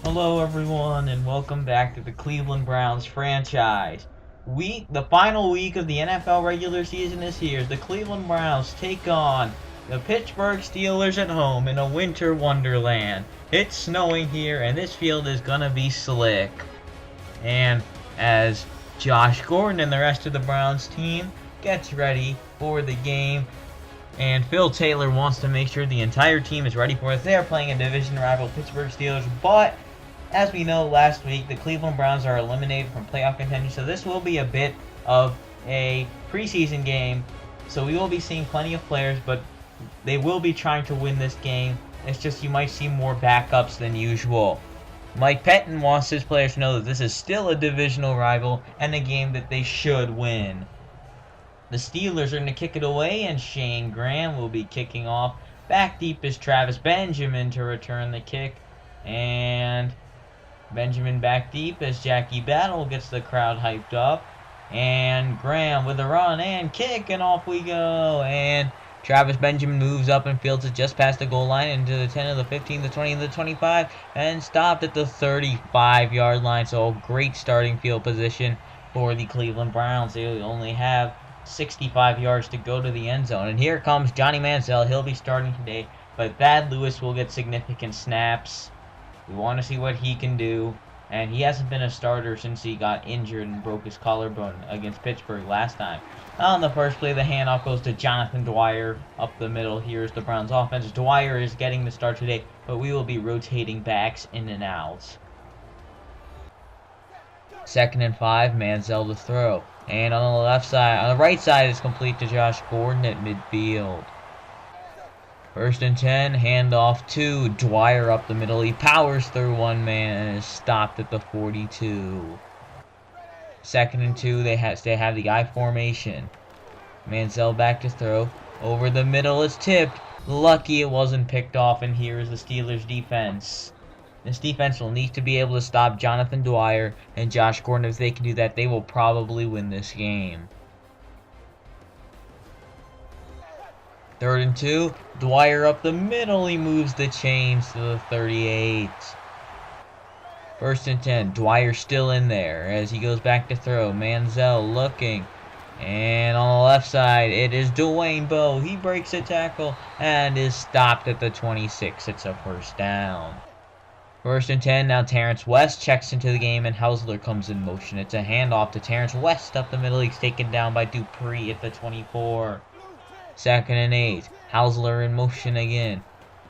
Hello everyone and welcome back to the Cleveland Browns franchise. The final week of the NFL regular season is here as the Cleveland Browns take on the Pittsburgh Steelers at home in a winter wonderland. It's snowing here and this field is gonna be slick. And as Josh Gordon and the rest of the Browns team gets ready for the game, and Phil Taylor wants to make sure the entire team is ready for it. They are playing a division rival Pittsburgh Steelers, but as we know, last week, the Cleveland Browns are eliminated from playoff contention, so this will be a bit of a preseason game. So we will be seeing plenty of players, but they will be trying to win this game. It's just you might see more backups than usual. Mike Pettin wants his players to know that this is still a divisional rival and a game that they should win. The Steelers are going to kick it away, and Shane Graham will be kicking off. Back deep is Travis Benjamin to return the kick, and Benjamin back deep as Jackie Battle gets the crowd hyped up. And Graham with a run and kick, and off we go. And Travis Benjamin moves up and fields it just past the goal line into the 10 of the 15, the 20, the 25, and stopped at the 35-yard line. So a great starting field position for the Cleveland Browns. They only have 65 yards to go to the end zone. And here comes Johnny Manziel. He'll be starting today, but Thad Lewis will get significant snaps. We want to see what he can do, and he hasn't been a starter since he got injured and broke his collarbone against Pittsburgh last time. On the first play, the handoff goes to Jonathan Dwyer up the middle. Here's the Browns offense. Dwyer is getting the start today, but we will be rotating backs in and out. 2nd and 5, Manziel to throw. And on the right side, it's complete to Josh Gordon at midfield. 1st and 10, handoff to Dwyer up the middle. He powers through one man and is stopped at the 42. 2nd and 2, they have the I formation. Manziel back to throw. Over the middle, it's tipped. Lucky it wasn't picked off, and here is the Steelers defense. This defense will need to be able to stop Jonathan Dwyer and Josh Gordon. If they can do that, they will probably win this game. 3rd and 2, Dwyer up the middle. He moves the chains to the 38. 1st and 10, Dwyer still in there as he goes back to throw. Manziel looking. And on the left side, it is Dwayne Bowe. He breaks a tackle and is stopped at the 26. It's a first down. 1st and 10, now Terrence West checks into the game and Hausler comes in motion. It's a handoff to Terrence West up the middle. He's taken down by Dupree at the 24. 2nd and 8. Hausler in motion again.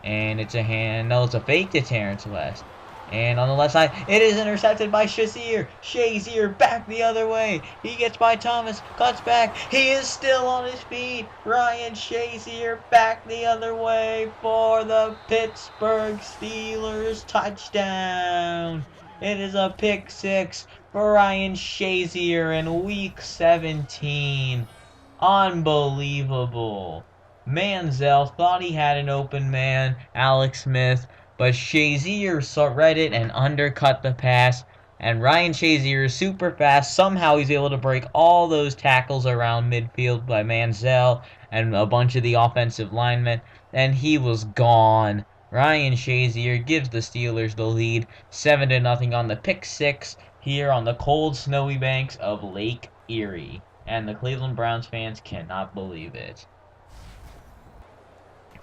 And it's a fake to Terrence West. And on the left side, it is intercepted by Shazier. Shazier back the other way. He gets by Thomas, cuts back. He is still on his feet. Ryan Shazier back the other way for the Pittsburgh Steelers touchdown. It is a pick six for Ryan Shazier in week 17. Unbelievable. Manziel thought he had an open man, Alex Smith, but Shazier read it and undercut the pass. And Ryan Shazier is super fast. Somehow he's able to break all those tackles around midfield by Manziel and a bunch of the offensive linemen, and he was gone. Ryan Shazier gives the Steelers the lead, 7-0 on the pick six here on the cold, snowy banks of Lake Erie. And the Cleveland Browns fans cannot believe it.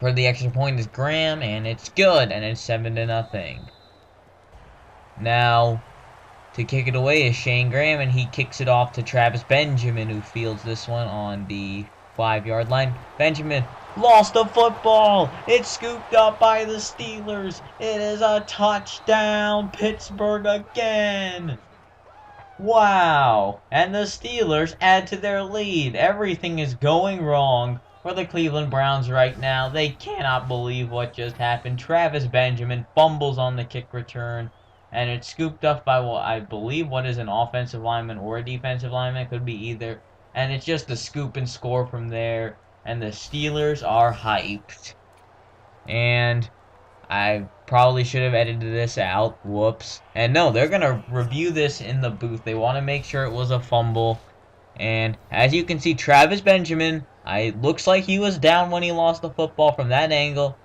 For the extra point is Graham, and it's good, and it's 7-0. Now, to kick it away is Shane Graham, and he kicks it off to Travis Benjamin, who fields this one on the 5-yard line. Benjamin lost the football. It's scooped up by the Steelers. It is a touchdown, Pittsburgh again. Wow. And the Steelers add to their lead. Everything is going wrong for the Cleveland Browns right now. They cannot believe what just happened. Travis Benjamin fumbles on the kick return, and it's scooped up by I believe what is an offensive lineman or a defensive lineman. It could be either. And it's just a scoop and score from there. And the Steelers are hyped. And I probably should have edited this out. Whoops. And no, they're going to review this in the booth. They want to make sure it was a fumble. And as you can see, Travis Benjamin, it looks like he was down when he lost the football from that angle.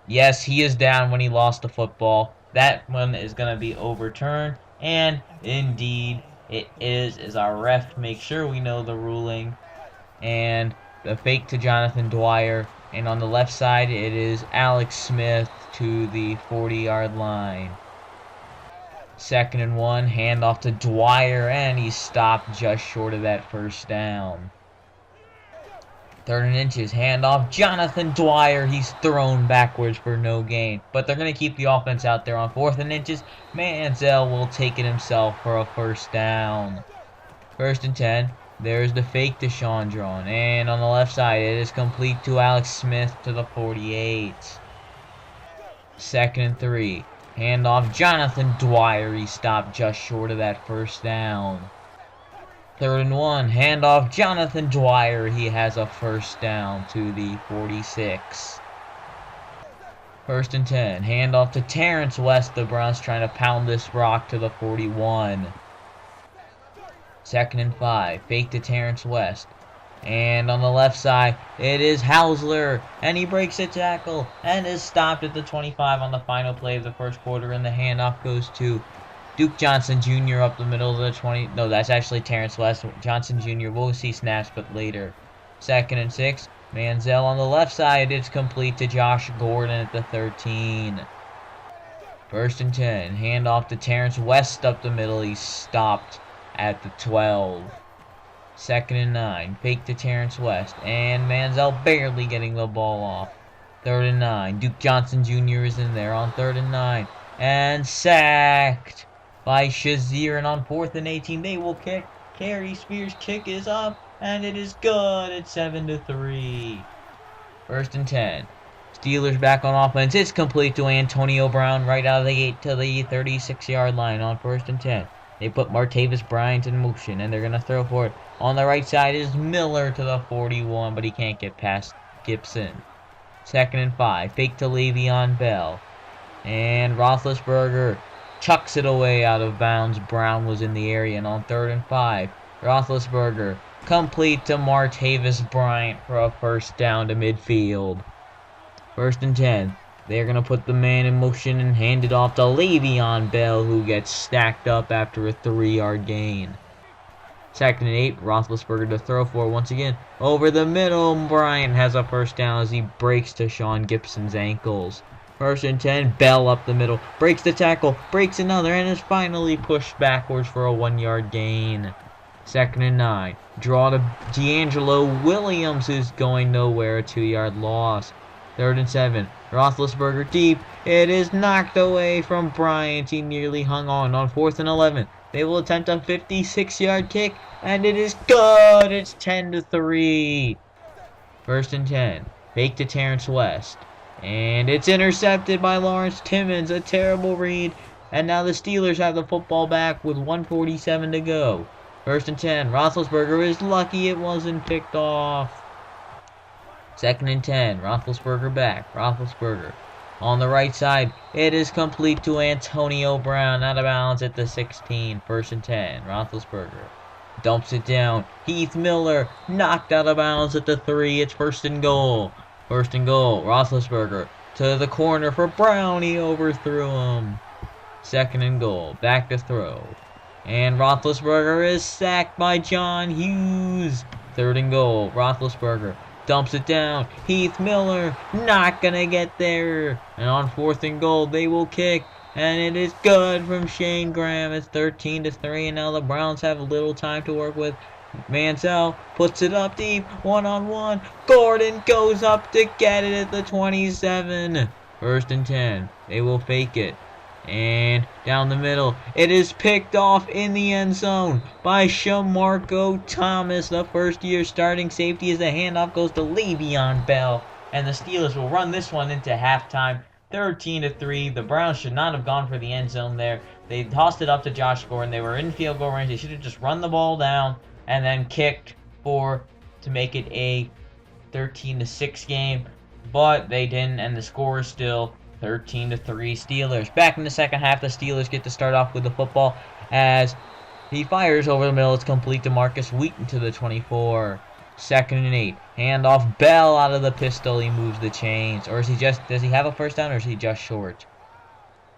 Yes, he is down when he lost the football. that one is going to be overturned. And indeed, it is, as our ref makes sure we know the ruling. And the fake to Jonathan Dwyer. And on the left side, it is Alex Smith to the 40-yard line. 2nd and 1, handoff to Dwyer, and he's stopped just short of that first down. 3rd and inches, handoff, Jonathan Dwyer, he's thrown backwards for no gain. But they're going to keep the offense out there on 4th and inches. Manziel will take it himself for a first down. 1st and 10, there's the fake to Sean Drawn, and on the left side, it is complete to Alex Smith to the 48. 2nd and 3. Handoff, Jonathan Dwyer, he stopped just short of that first down. 3rd and 1, handoff, Jonathan Dwyer, he has a first down to the 46. 1st and 10, handoff to Terrence West, the Browns trying to pound this rock to the 41. 2nd and 5, fake to Terrence West. And on the left side, it is Hausler, and he breaks a tackle, and is stopped at the 25 on the final play of the first quarter, and the handoff goes to Duke Johnson Jr. up the middle of the 20. No, that's actually Terrence West. Johnson Jr. We'll see snaps, but later. 2nd and 6, Manziel on the left side, it's complete to Josh Gordon at the 13. 1st and 10, handoff to Terrence West up the middle, he's stopped at the 12. 2nd and 9, fake to Terrence West, and Manziel barely getting the ball off. 3rd and 9, Duke Johnson Jr. is in there on 3rd and 9, and sacked by Shazier, and on 4th and 18, they will kick. Kerry Spears' kick is up, and it is good at 7-3. 1st and 10, Steelers back on offense, it's complete to Antonio Brown right out of the gate to the 36-yard line on 1st and 10. They put Martavis Bryant in motion, and they're going to throw for it. On the right side is Miller to the 41, but he can't get past Gibson. 2nd and 5, fake to Le'Veon Bell. And Roethlisberger chucks it away out of bounds. Brown was in the area, and on 3rd and 5, Roethlisberger complete to Martavis Bryant for a first down to midfield. 1st and 10. They're going to put the man in motion and hand it off to Le'Veon Bell, who gets stacked up after a 3-yard gain. 2nd and 8, Roethlisberger to throw for once again. Over the middle, Bryant has a first down as he breaks to Sean Gibson's ankles. 1st and 10, Bell up the middle, breaks the tackle, breaks another, and is finally pushed backwards for a 1-yard gain. 2nd and 9, draw to D'Angelo Williams, who's going nowhere, a 2-yard loss. 3rd and 7, Roethlisberger deep, it is knocked away from Bryant, he nearly hung on 4th and 11. They will attempt a 56-yard kick, and it is good, it's 10-3. 1st and 10, fake to Terrence West, and it's intercepted by Lawrence Timmons, a terrible read, and now the Steelers have the football back with 1:47 to go. 1st and 10, Roethlisberger is lucky it wasn't picked off. 2nd and 10, Roethlisberger back, Roethlisberger. On the right side, it is complete to Antonio Brown, out of bounds at the 16, 1st and 10, Roethlisberger. Dumps it down, Heath Miller, knocked out of bounds at the 3, it's 1st and goal. 1st and goal, Roethlisberger to the corner for Brown, he overthrew him. 2nd and goal, back to throw. And Roethlisberger is sacked by John Hughes. 3rd and goal, Roethlisberger dumps it down. Heath Miller not gonna get there. And on 4th and goal, they will kick. And it is good from Shane Graham. It's 13-3, and now the Browns have a little time to work with. Manziel puts it up deep, one-on-one. Gordon goes up to get it at the 27. 1st and 10. They will fake it. And down the middle, it is picked off in the end zone by Shamarko Thomas, the first-year starting safety, as the handoff goes to Le'Veon Bell. And the Steelers will run this one into halftime, 13-3. The Browns should not have gone for the end zone there. They tossed it up to Josh Gordon. They were in field goal range. They should have just run the ball down and then kicked to make it a 13-6 game. But they didn't, and the score is still 13-3 Steelers. Back in the second half, the Steelers get to start off with the football as he fires over the middle. It's complete to Marcus Wheaton to the 24. 2nd and 8. Handoff, Bell out of the pistol. He moves the chains. Or does he have a first down, or is he just short?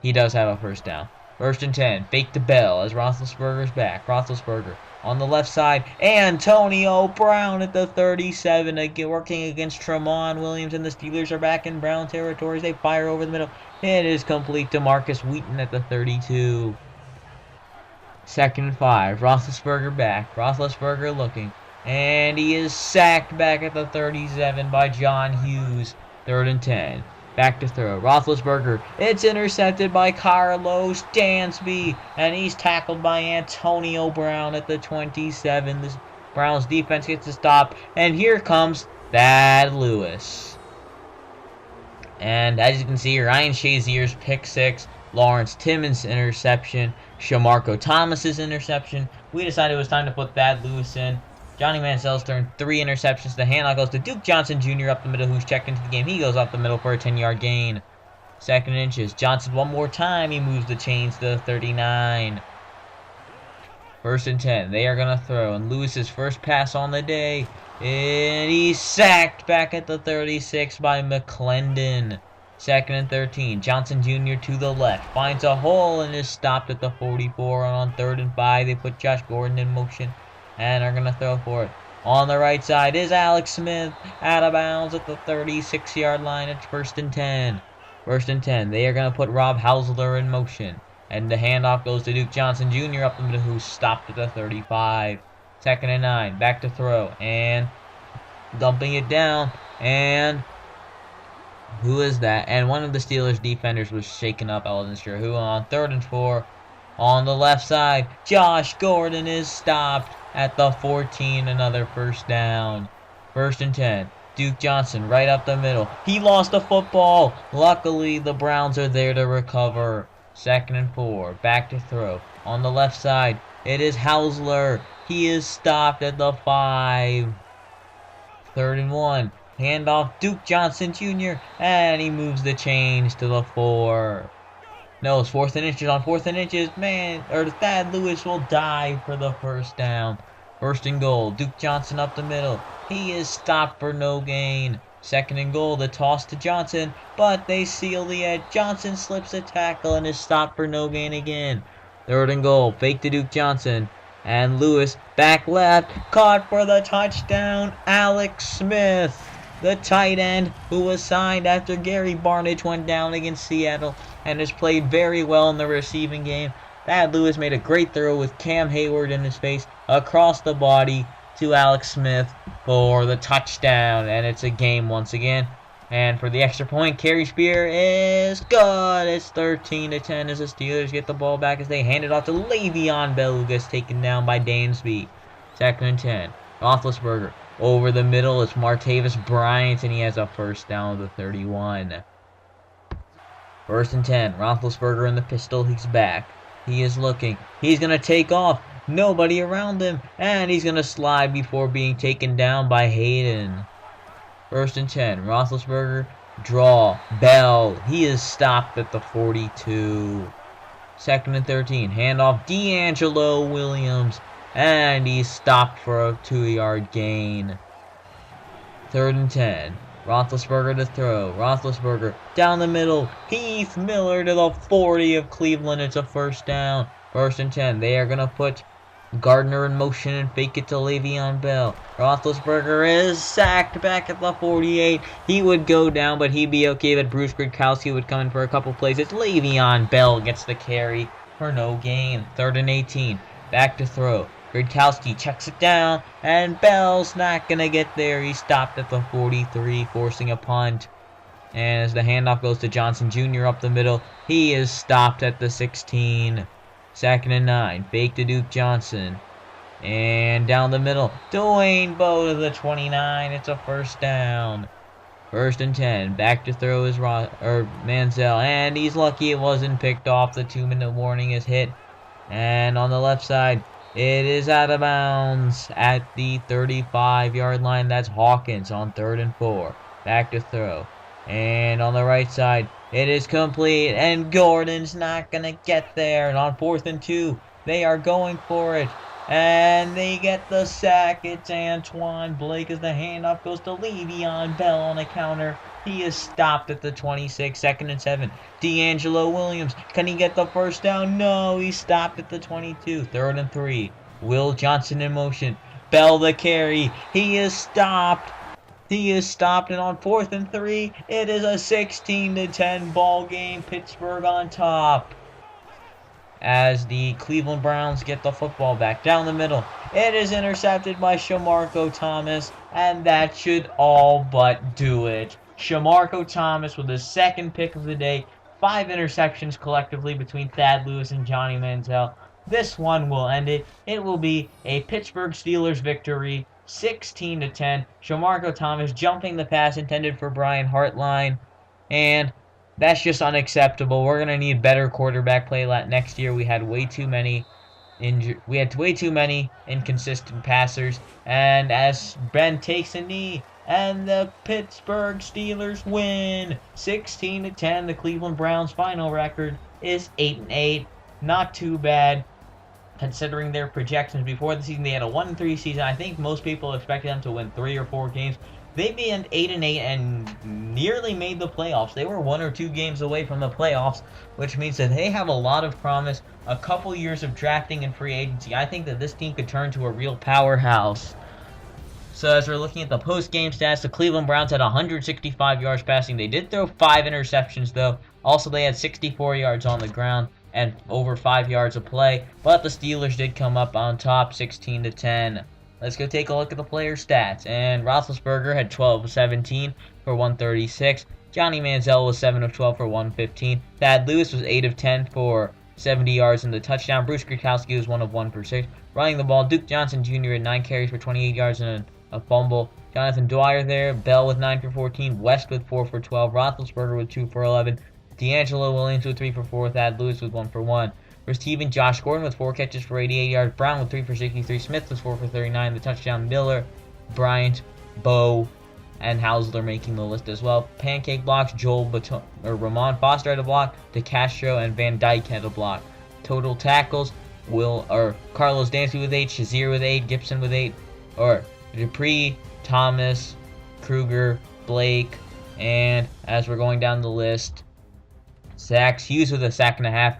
He does have a first down. 1st and 10. Fake to Bell as Roethlisberger's back. Roethlisberger on the left side. Antonio Brown at the 37. Again, working against Tramon Williams, and the Steelers are back in Brown territory as they fire over the middle. It is complete to Marcus Wheaton at the 32. 2nd and 5. Roethlisberger back. Roethlisberger looking. And he is sacked back at the 37 by John Hughes. 3rd and 10. Back to throw. Roethlisberger. It's intercepted by Carlos Dansby. And he's tackled by Antonio Brown at the 27. This Browns defense gets a stop. And here comes Thad Lewis. And as you can see, Ryan Shazier's pick 6. Lawrence Timmons' interception. Shamarko Thomas's interception. We decided it was time to put Thad Lewis in. Johnny Manziel's turned 3 interceptions. The handoff goes to Duke Johnson Jr. up the middle, who's checked into the game. He goes up the middle for a 10-yard gain. 2nd and inches. Johnson one more time. He moves the chains to the 39. 1st and 10. They are going to throw. And Lewis's first pass on the day. And he's sacked back at the 36 by McClendon. 2nd and 13. Johnson Jr. to the left. Finds a hole and is stopped at the 44. And on 3rd and 5, they put Josh Gordon in motion and are going to throw for it. On the right side is Alex Smith, out of bounds at the 36-yard line. It's 1st and 10. 1st and 10. They are going to put Rob Hausler in motion. And the handoff goes to Duke Johnson Jr. up the middle, who's stopped at the 35. 2nd and 9. Back to throw. And dumping it down. And who is that? And one of the Steelers defenders was shaken up. I wasn't sure who. On 3rd and 4. On the left side, Josh Gordon is stopped at the 14, another first down. 1st and 10. Duke Johnson right up the middle. He lost the football. Luckily, the Browns are there to recover. 2nd and 4. Back to throw. On the left side, it is Hausler. He is stopped at the 5. 3rd and 1. Handoff Duke Johnson Jr. And he moves the chains to the 4. No, it's 4th and inches. On 4th and inches, Thad Lewis will dive for the first down. 1st and goal. Duke Johnson up the middle. He is stopped for no gain. 2nd and goal. The toss to Johnson, but they seal the edge. Johnson slips a tackle and is stopped for no gain again. 3rd and goal. Fake to Duke Johnson. And Lewis back left. Caught for the touchdown. Alex Smith, the tight end who was signed after Gary Barnidge went down against Seattle and has played very well in the receiving game. Thad Lewis made a great throw with Cam Hayward in his face across the body to Alex Smith for the touchdown. And it's a game once again. And for the extra point, Kerry Spear is good. It's 13-10 as the Steelers get the ball back as they hand it off to Le'Veon Bell, who gets taken down by Dansby. 2nd and 10. Roethlisberger over the middle. It's Martavis Bryant, and he has a first down of the 31. 1st and 10. Roethlisberger in the pistol. He's back. He is looking. He's going to take off. Nobody around him. And he's going to slide before being taken down by Hayden. 1st and 10. Roethlisberger. Draw. Bell. He is stopped at the 42. 2nd and 13. Handoff D'Angelo Williams. And he's stopped for a 2-yard gain. 3rd and 10. Roethlisberger to throw. Roethlisberger down the middle. Heath Miller to the 40 of Cleveland. It's a first down. 1st and 10. They are going to put Gardner in motion and fake it to Le'Veon Bell. Roethlisberger is sacked back at the 48. He would go down, but he'd be okay. But Bruce Gradkowski would come in for a couple plays. It's Le'Veon Bell gets the carry for no gain. 3rd and 18. Back to throw. Gradkowski checks it down, and Bell's not going to get there. He's stopped at the 43, forcing a punt. And as the handoff goes to Johnson Jr. up the middle, he is stopped at the 16. 2nd and 9. Fake to Duke Johnson. And down the middle, Dwayne Bowe to the 29. It's a first down. 1st and 10. Back to throw is Manziel. And he's lucky it wasn't picked off. The 2-minute warning is hit. And on the left side, it is out of bounds at the 35-yard line. That's Hawkins on 3rd and 4. Back to throw. And on the right side, it is complete. And Gordon's not going to get there. And on 4th and 2, they are going for it. And they get the sack. It's Antoine Blake as the handoff goes to Le'Veon Bell on a counter. He is stopped at the 26, 2nd and 7. D'Angelo Williams, can he get the first down? No, he's stopped at the 22, 3rd and 3. Will Johnson in motion. Bell the carry. He is stopped. He is stopped, and on 4th and 3, it is a 16-10 ball game. Pittsburgh on top. As the Cleveland Browns get the football back down the middle. It is intercepted by Shamarko Thomas, and that should all but do it. Shamarko Thomas with his 2nd pick of the day, 5 interceptions collectively between Thad Lewis and Johnny Manziel. This one will end it. It will be a Pittsburgh Steelers victory, 16-10. Shamarko Thomas jumping the pass intended for Brian Hartline, and that's just unacceptable. We're gonna need better quarterback play next year. We had way too many inconsistent passers. And as Ben takes a knee, and the Pittsburgh Steelers win 16-10. The Cleveland Browns' final record is 8-8. Not too bad, considering their projections before the season. They had a 1-3 season. I think most people expected them to win 3 or 4 games. They began 8-8 and nearly made the playoffs. They were 1 or 2 games away from the playoffs, which means that they have a lot of promise. A couple years of drafting and free agency. I think that this team could turn to a real powerhouse. So as we're looking at the post-game stats, the Cleveland Browns had 165 yards passing. They did throw 5 interceptions, though. Also, they had 64 yards on the ground and over 5 yards of play. But the Steelers did come up on top, 16-10. Let's go take a look at the player stats. And Roethlisberger had 12 of 17 for 136. Johnny Manziel was 7 of 12 for 115. Thad Lewis was 8 of 10 for 70 yards and the touchdown. Bruce Gurkowski was 1 of 1 for 6. Running the ball, Duke Johnson Jr. had 9 carries for 28 yards and a fumble. Jonathan Dwyer there. Bell with 9 for 14. West with 4 for 12. Roethlisberger with 2 for 11. D'Angelo Williams with 3 for 4. Thad Lewis with 1 for 1. Receiving, Josh Gordon with 4 catches for 88 yards. Brown with 3 for 63. Smith with 4 for 39. The touchdown. Miller, Bryant, Bo, and Hausler making the list as well. Pancake blocks, Ramon Foster had a block. DeCastro and Van Dyke had a block. Total tackles, Carlos Dansby with 8. Shazier with 8. Gibson with 8. Dupree, Thomas, Kruger, Blake, and as we're going down the list, sacks, Hughes with a sack and a half.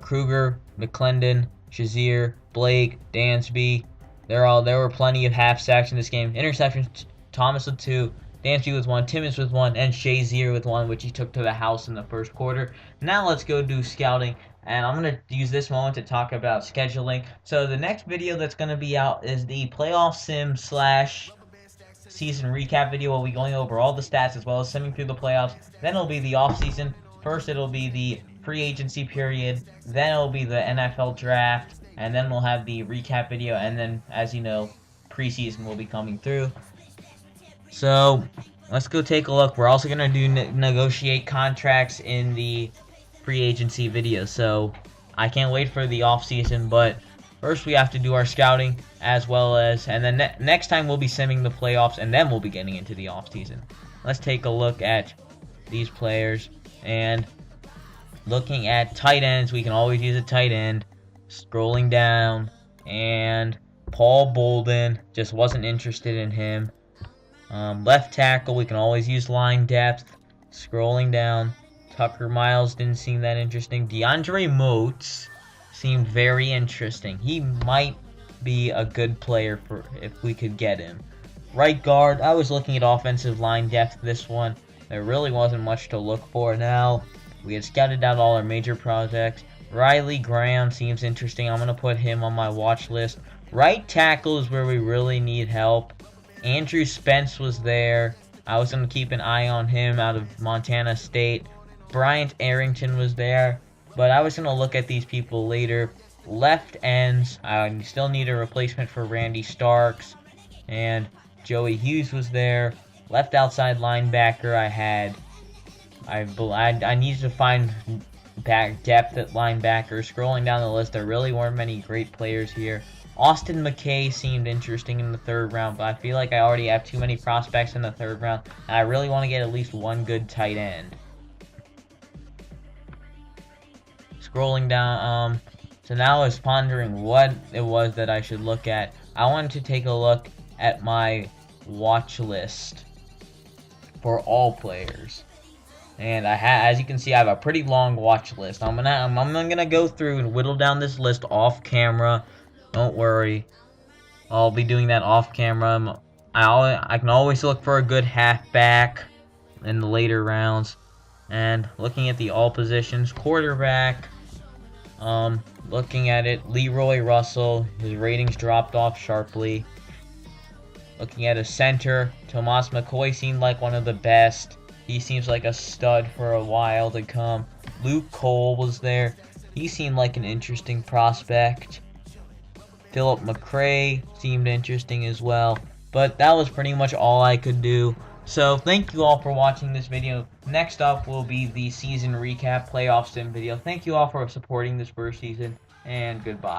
Kruger, McClendon, Shazier, Blake, Dansby. There were plenty of half sacks in this game. Interceptions, Thomas with 2, Dansby with 1, Timmons with 1, and Shazier with 1, which he took to the house in the first quarter. Now let's go do scouting, and I'm going to use this moment to talk about scheduling. So the next video that's going to be out is the playoff sim / season recap video. We'll be going over all the stats as well as simming through the playoffs. Then it'll be the off-season. First it'll be the free agency period. Then it'll be the NFL draft. And then we'll have the recap video. And then, as you know, preseason will be coming through. So let's go take a look. We're also going to do negotiate contracts in the free agency video. So I can't wait for the off-season, but first we have to do our scouting as well as, and then next time we'll be simming the playoffs, and then we'll be getting into the off-season. Let's take a look at these players, and looking at tight ends, we can always use a tight end. Scrolling down, and Paul Bolden, just wasn't interested in him. Left tackle, we can always use line depth. Scrolling down, Tucker Miles didn't seem that interesting. DeAndre Moats seemed very interesting. He might be a good player for if we could get him. Right guard, I was looking at offensive line depth this one. There really wasn't much to look for now. We had scouted out all our major projects. Riley Graham seems interesting. I'm going to put him on my watch list. Right tackle is where we really need help. Andrew Spence was there. I was going to keep an eye on him out of Montana State. Bryant Arrington was there. But I was going to look at these people later. Left ends, I still need a replacement for Randy Starks. And Joey Hughes was there. Left outside linebacker, I needed to find back depth at linebacker. Scrolling down the list, there really weren't many great players here. Austin McKay seemed interesting in the 3rd round, but I feel like I already have too many prospects in the 3rd round, and I really want to get at least one good tight end. Scrolling down, so now I was pondering what it was that I should look at. I wanted to take a look at my watch list. for all players. And as you can see, I have a pretty long watch list. I'm gonna go through and whittle down this list off camera. Don't worry, I'll be doing that off camera. I can always look for a good halfback in the later rounds. And looking at the all positions, quarterback. Looking at it, Leroy Russell. His ratings dropped off sharply. Looking at a center, Tomas McCoy seemed like one of the best. He seems like a stud for a while to come. Luke Cole was there. He seemed like an interesting prospect. Philip McRae seemed interesting as well. But that was pretty much all I could do. So thank you all for watching this video. Next up will be the season recap playoff sim video. Thank you all for supporting this first season, and goodbye.